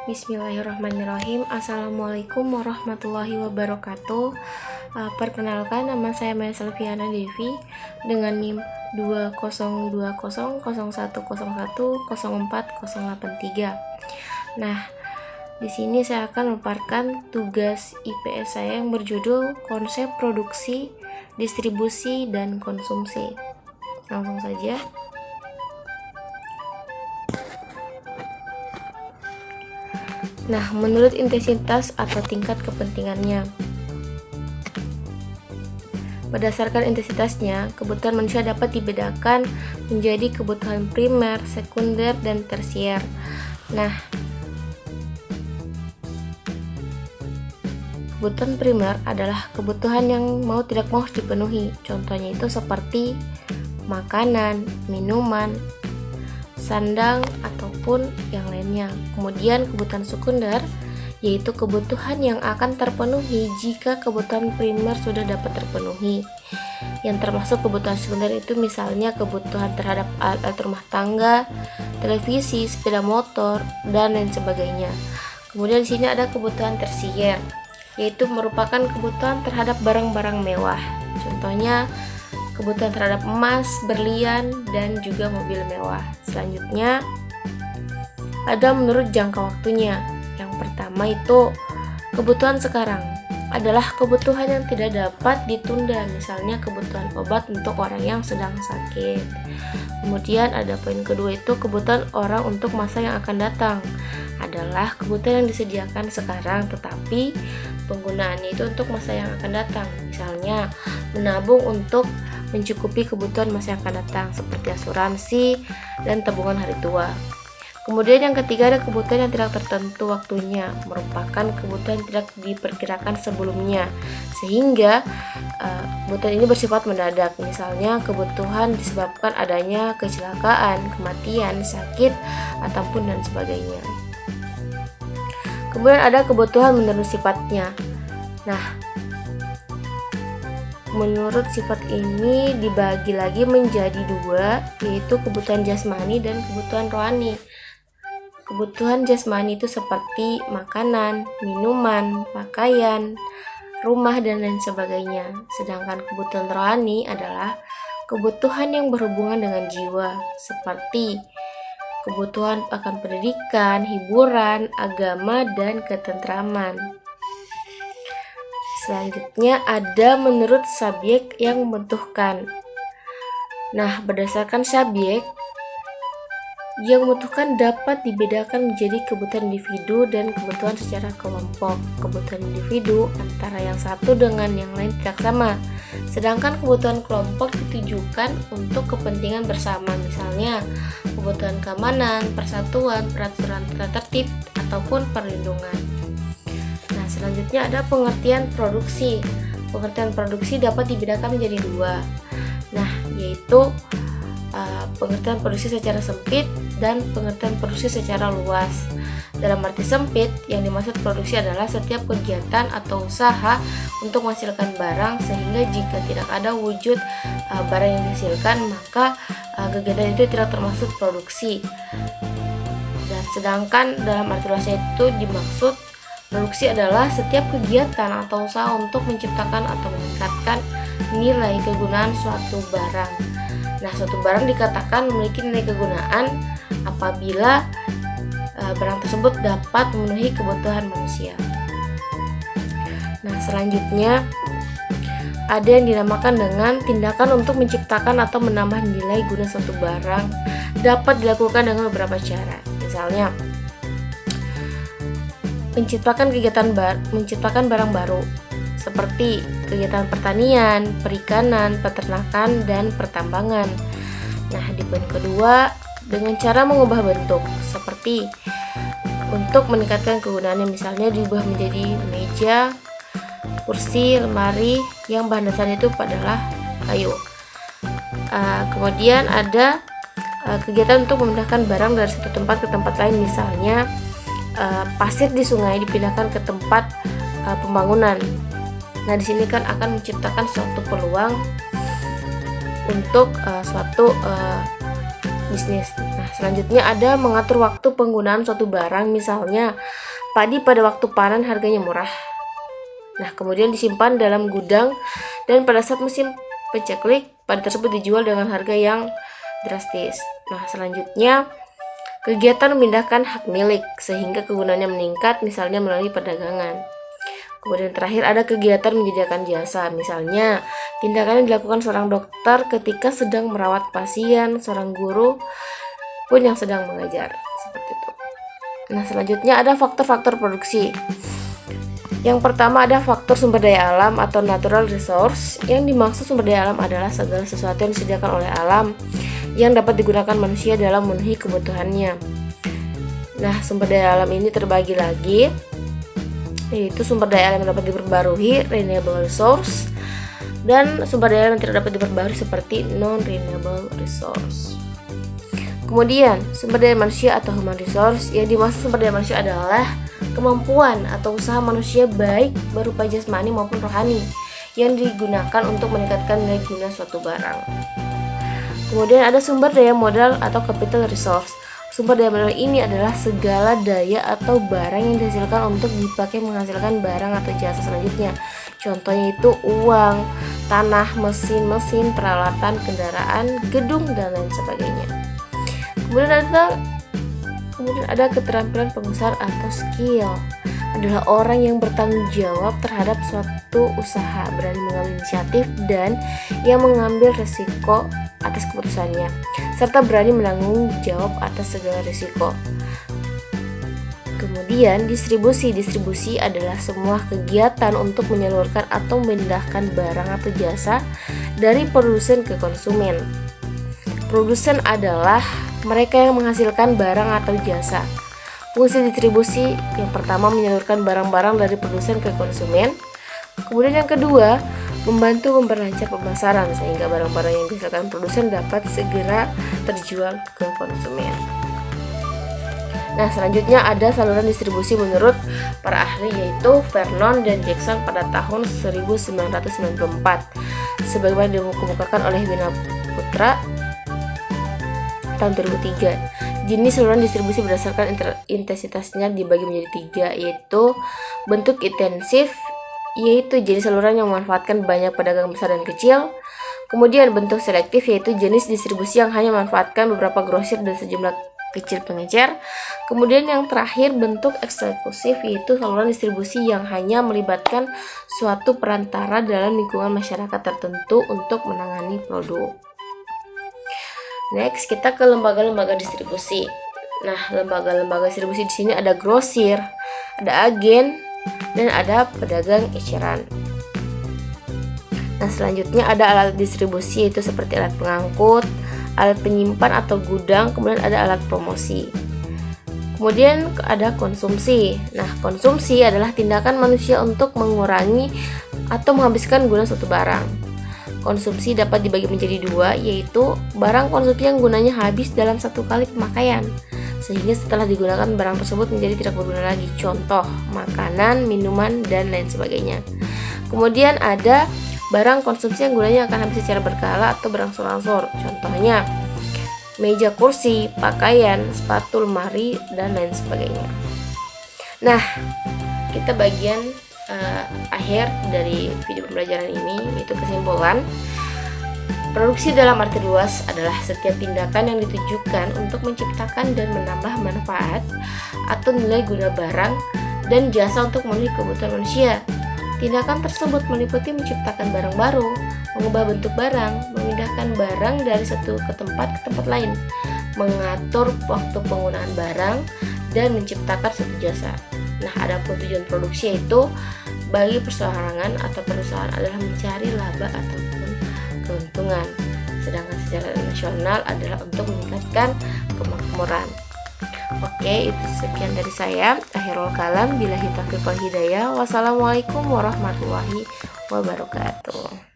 Bismillahirrahmanirrahim. Assalamualaikum warahmatullahi wabarakatuh. Perkenalkan, nama saya Maya Selviana Devi dengan NIM 202001010483. Nah, di sini saya akan memaparkan tugas IPS saya yang berjudul Konsep Produksi, Distribusi, dan Konsumsi. Langsung saja. Nah, menurut intensitas atau tingkat kepentingannya. Berdasarkan intensitasnya, kebutuhan manusia dapat dibedakan menjadi kebutuhan primer, sekunder, dan tersier. Nah, kebutuhan primer adalah kebutuhan yang mau tidak mau dipenuhi. Contohnya itu seperti makanan, minuman, sandang, ataupun yang lainnya. Kemudian kebutuhan sekunder yaitu kebutuhan yang akan terpenuhi jika kebutuhan primer sudah dapat terpenuhi. Yang termasuk kebutuhan sekunder itu misalnya kebutuhan terhadap alat rumah tangga, televisi, sepeda motor, dan lain sebagainya. Kemudian di sini ada kebutuhan tersier, yaitu merupakan kebutuhan terhadap barang-barang mewah. Contohnya kebutuhan terhadap emas, berlian, dan juga mobil mewah. Selanjutnya ada menurut jangka waktunya. Yang pertama itu kebutuhan sekarang adalah kebutuhan yang tidak dapat ditunda, misalnya kebutuhan obat untuk orang yang sedang sakit. Kemudian ada poin kedua itu kebutuhan orang untuk masa yang akan datang, adalah kebutuhan yang disediakan sekarang tetapi penggunaannya itu untuk masa yang akan datang, misalnya menabung untuk mencukupi kebutuhan masa yang akan datang seperti asuransi dan tabungan hari tua. Kemudian yang ketiga ada kebutuhan yang tidak tertentu waktunya, merupakan kebutuhan yang tidak diperkirakan sebelumnya, sehingga kebutuhan ini bersifat mendadak, misalnya kebutuhan disebabkan adanya kecelakaan, kematian, sakit, ataupun dan sebagainya. Kemudian ada kebutuhan menurut sifatnya. Nah, menurut sifat ini dibagi lagi menjadi dua, yaitu kebutuhan jasmani dan kebutuhan rohani. Kebutuhan jasmani itu seperti makanan, minuman, pakaian, rumah, dan lain sebagainya. Sedangkan kebutuhan rohani adalah kebutuhan yang berhubungan dengan jiwa, seperti kebutuhan akan pendidikan, hiburan, agama, dan ketentraman. Selanjutnya ada menurut subjek yang membutuhkan. Nah, berdasarkan subjek yang membutuhkan dapat dibedakan menjadi kebutuhan individu dan kebutuhan secara kelompok. Kebutuhan individu antara yang satu dengan yang lain tidak sama, sedangkan kebutuhan kelompok ditujukan untuk kepentingan bersama, misalnya kebutuhan keamanan, persatuan, peraturan tata tertib, ataupun perlindungan. Nah, selanjutnya ada pengertian produksi. Pengertian produksi dapat dibedakan menjadi dua. Nah, yaitu pengertian produksi secara sempit dan pengertian produksi secara luas. Dalam arti sempit, yang dimaksud produksi adalah setiap kegiatan atau usaha untuk menghasilkan barang, sehingga jika tidak ada wujud barang yang dihasilkan, maka kegiatan itu tidak termasuk produksi. Dan sedangkan dalam arti luasnya itu dimaksud produksi adalah setiap kegiatan atau usaha untuk menciptakan atau meningkatkan nilai kegunaan suatu barang. Nah, suatu barang dikatakan memiliki nilai kegunaan apabila barang tersebut dapat memenuhi kebutuhan manusia. Nah, selanjutnya ada yang dinamakan dengan tindakan untuk menciptakan atau menambah nilai guna suatu barang, dapat dilakukan dengan beberapa cara. Misalnya, menciptakan barang baru seperti kegiatan pertanian, perikanan, peternakan, dan pertambangan. Nah, di poin kedua, dengan cara mengubah bentuk, seperti untuk meningkatkan kegunaannya, misalnya diubah menjadi meja, kursi, lemari yang bahan dasarnya itu adalah kayu. Kemudian ada kegiatan untuk memindahkan barang dari satu tempat ke tempat lain, misalnya pasir di sungai dipindahkan ke tempat pembangunan. Nah, di sini kan akan menciptakan suatu peluang untuk suatu bisnis. Nah, selanjutnya ada mengatur waktu penggunaan suatu barang, misalnya padi pada waktu panen harganya murah. Nah, kemudian disimpan dalam gudang dan pada saat musim paceklik, padi tersebut dijual dengan harga yang drastis. Nah, selanjutnya kegiatan memindahkan hak milik sehingga kegunaannya meningkat, misalnya melalui perdagangan. Kemudian terakhir ada kegiatan menyediakan jasa, misalnya tindakan yang dilakukan seorang dokter ketika sedang merawat pasien, seorang guru pun yang sedang mengajar, seperti itu. Nah, selanjutnya ada faktor-faktor produksi. Yang pertama ada faktor sumber daya alam atau natural resource. Yang dimaksud sumber daya alam adalah segala sesuatu yang disediakan oleh alam yang dapat digunakan manusia dalam memenuhi kebutuhannya. Nah, sumber daya alam ini terbagi lagi, yaitu sumber daya alam yang dapat diperbarui, renewable resource, dan sumber daya alam yang tidak dapat diperbarui seperti non-renewable resource. Kemudian, sumber daya manusia atau human resource. Yang dimaksud sumber daya manusia adalah kemampuan atau usaha manusia baik berupa jasmani maupun rohani yang digunakan untuk meningkatkan nilai guna suatu barang. Kemudian ada sumber daya modal atau capital resource. Sumber daya modal ini adalah segala daya atau barang yang dihasilkan untuk dipakai menghasilkan barang atau jasa selanjutnya. Contohnya itu uang, tanah, mesin, peralatan, kendaraan, gedung, dan lain sebagainya. Kemudian ada keterampilan pengusaha atau skill. Adalah orang yang bertanggung jawab terhadap suatu usaha, berani mengambil inisiatif, dan yang mengambil risiko atas keputusannya, serta berani menanggung jawab atas segala risiko. Kemudian distribusi adalah semua kegiatan untuk menyalurkan atau memindahkan barang atau jasa dari produsen ke konsumen. Produsen adalah mereka yang menghasilkan barang atau jasa. Fungsi distribusi yang pertama menyalurkan barang-barang dari produsen ke konsumen. Kemudian yang kedua, membantu memperlancar pemasaran sehingga barang-barang yang dihasilkan produsen dapat segera terjual ke konsumen. Nah, selanjutnya ada saluran distribusi menurut para ahli, yaitu Vernon dan Jackson pada tahun 1994, sebagaimana dikemukakan oleh Bina Putra tahun 2003. Jenis saluran distribusi berdasarkan intensitasnya dibagi menjadi 3, yaitu bentuk intensif, yaitu jenis saluran yang memanfaatkan banyak pedagang besar dan kecil. Kemudian bentuk selektif, yaitu jenis distribusi yang hanya memanfaatkan beberapa grosir dan sejumlah kecil pengecer. Kemudian yang terakhir bentuk eksklusif, yaitu saluran distribusi yang hanya melibatkan suatu perantara dalam lingkungan masyarakat tertentu untuk menangani produk. Next, kita ke lembaga-lembaga distribusi. Nah, lembaga-lembaga distribusi di sini ada grosir, ada agen, dan ada pedagang eceran. Nah, selanjutnya ada alat distribusi, yaitu seperti alat pengangkut, alat penyimpan atau gudang, kemudian ada alat promosi. Kemudian ada konsumsi. Nah, konsumsi adalah tindakan manusia untuk mengurangi atau menghabiskan guna suatu barang. Konsumsi dapat dibagi menjadi 2, yaitu barang konsumsi yang gunanya habis dalam satu kali pemakaian, sehingga setelah digunakan barang tersebut menjadi tidak berguna lagi. Contoh, makanan, minuman, dan lain sebagainya. Kemudian ada barang konsumsi yang gunanya akan habis secara berkala atau berangsur-angsur. Contohnya, meja kursi, pakaian, sepatu, lemari, dan lain sebagainya. Nah, kita bagian akhir dari video pembelajaran ini, yaitu kesimpulan. Produksi dalam arti luas adalah setiap tindakan yang ditujukan untuk menciptakan dan menambah manfaat atau nilai guna barang dan jasa untuk memenuhi kebutuhan manusia. Tindakan tersebut meliputi menciptakan barang baru, mengubah bentuk barang, memindahkan barang dari satu ke tempat lain, mengatur waktu penggunaan barang, dan menciptakan suatu jasa. Nah, adapun tujuan produksi yaitu bagi perseorangan atau perusahaan adalah mencari laba ataupun keuntungan, sedangkan secara nasional adalah untuk meningkatkan kemakmuran. Oke, itu sekian dari saya. Akhirul kalam, billahi taufiq wal hidayah. Wassalamualaikum warahmatullahi wabarakatuh.